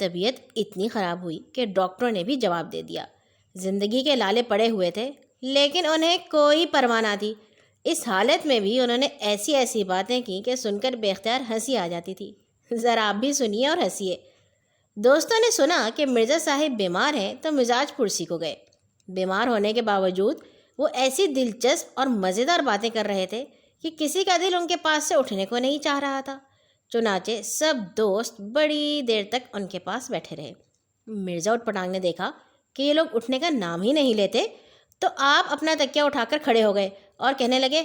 طبیعت اتنی خراب ہوئی کہ ڈاکٹروں نے بھی جواب دے دیا۔ زندگی کے لالے پڑے ہوئے تھے لیکن انہیں کوئی پرواہ نہ تھی۔ اس حالت میں بھی انہوں نے ایسی ایسی باتیں کی کہ سن کر بے اختیار ہنسی آ جاتی تھی۔ ذرا آپ بھی سنیے اور ہنسیے۔ دوستوں نے سنا کہ مرزا صاحب بیمار ہیں تو مزاج پرسی کو گئے۔ بیمار ہونے کے باوجود وہ ایسی دلچسپ اور مزیدار باتیں کر رہے تھے کہ کسی کا دل ان کے پاس سے اٹھنے کو نہیں چاہ رہا تھا۔ چنانچہ سب دوست بڑی دیر تک ان کے پاس بیٹھے رہے۔ مرزا اٹھ پٹانگ نے دیکھا کہ یہ لوگ اٹھنے کا نام ہی نہیں لیتے تو آپ اپنا تکیہ اٹھا کر کھڑے ہو گئے اور کہنے لگے،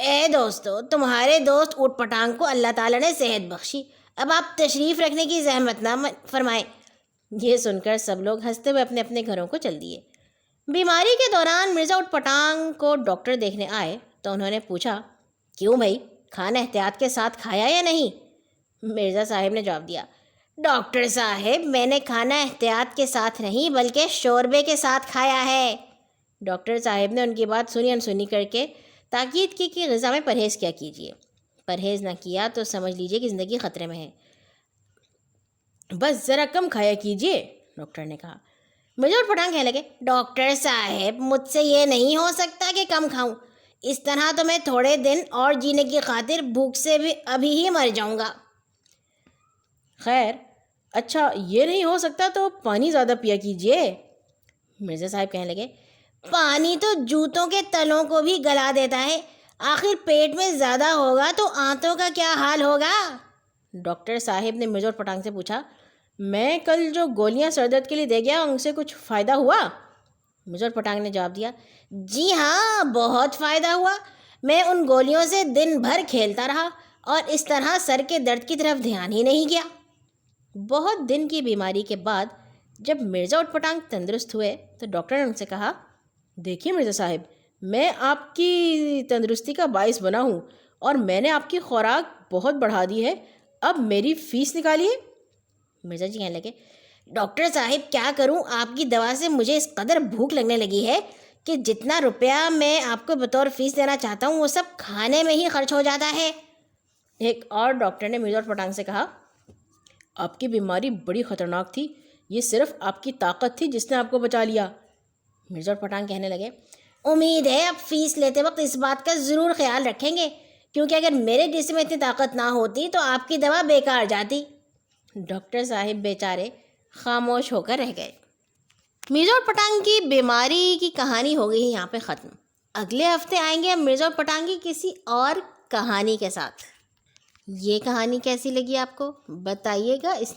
اے دوستو، تمہارے دوست اٹھ پٹانگ کو اللہ تعالیٰ نے صحت بخشی، اب آپ تشریف رکھنے کی زحمت نہ فرمائیں۔ یہ سن کر سب لوگ ہنستے ہوئے اپنے اپنے گھروں کو چل دیے۔ بیماری کے دوران مرزا اٹھ پٹانگ کو ڈاکٹر دیکھنے آئے تو انہوں نے پوچھا، کیوں بھائی، کھانا احتیاط کے ساتھ کھایا یا نہیں؟ مرزا صاحب نے جواب دیا، ڈاکٹر صاحب، میں نے کھانا احتیاط کے ساتھ نہیں بلکہ شوربے کے ساتھ کھایا ہے۔ ڈاکٹر صاحب نے ان کی بات سنی انسنی کر کے تاکید کی کہ غذا میں پرہیز کیا کیجیے، پرہیز نہ کیا تو سمجھ لیجیے کہ زندگی خطرے میں ہے، بس ذرا کم کھایا کیجیے، ڈاکٹر نے کہا۔ مرزا اٹھ پٹانگ کہنے لگے، ڈاکٹر صاحب، مجھ سے یہ نہیں ہو سکتا کہ کم کھاؤں، اس طرح تو میں تھوڑے دن اور جینے کی خاطر بھوک سے بھی ابھی ہی مر جاؤں گا۔ خیر، اچھا یہ نہیں ہو سکتا تو پانی زیادہ پیا کیجیے۔ مرزا صاحب کہنے لگے، پانی تو جوتوں کے تلوں کو بھی گلا دیتا ہے، آخر پیٹ میں زیادہ ہوگا تو آنتوں کا کیا حال ہوگا؟ ڈاکٹر صاحب نے مرزا اٹھ پٹانگ سے پوچھا، میں کل جو گولیاں سر درد کے لیے دے گیا ان سے کچھ فائدہ ہوا؟ مرزا اٹھ پٹانگ نے جواب دیا، جی ہاں، بہت فائدہ ہوا، میں ان گولیوں سے دن بھر کھیلتا رہا اور اس طرح سر کے درد کی طرف دھیان ہی نہیں گیا۔ بہت دن کی بیماری کے بعد جب مرزا اٹھ پٹانگ تندرست ہوئے تو ڈاکٹر نے ان سے کہا، دیکھیے مرزا صاحب، میں آپ کی تندرستی کا باعث بنا ہوں اور میں نے آپ کی خوراک بہت بڑھا دی ہے، اب میری فیس نکالیے۔ مرزا جی کہنے لگے، ڈاکٹر صاحب کیا کروں، آپ کی دوا سے مجھے اس قدر بھوک لگنے لگی ہے کہ جتنا روپیہ میں آپ کو بطور فیس دینا چاہتا ہوں وہ سب کھانے میں ہی خرچ ہو جاتا ہے۔ ایک اور ڈاکٹر نے مرزا اٹھ پٹانگ سے کہا، آپ کی بیماری بڑی خطرناک تھی، یہ صرف آپ کی طاقت تھی جس نے آپ کو بچا لیا۔ مرزا اٹھ پٹانگ کہنے لگے، امید ہے اب فیس لیتے وقت اس بات کا ضرور خیال رکھیں گے، کیونکہ اگر میرے جسم میں اتنی طاقت نہ ہوتی تو آپ کی دوا بیکار جاتی۔ ڈاکٹر صاحب بیچارے خاموش ہو کر رہ گئے۔ مرزا اٹھ پٹانگ کی بیماری کی کہانی ہو گئی ہے یہاں پہ ختم۔ اگلے ہفتے آئیں گے مرزا اٹھ پٹانگ کی کسی اور کہانی کے ساتھ۔ یہ کہانی کیسی لگی آپ کو بتائیے گا اس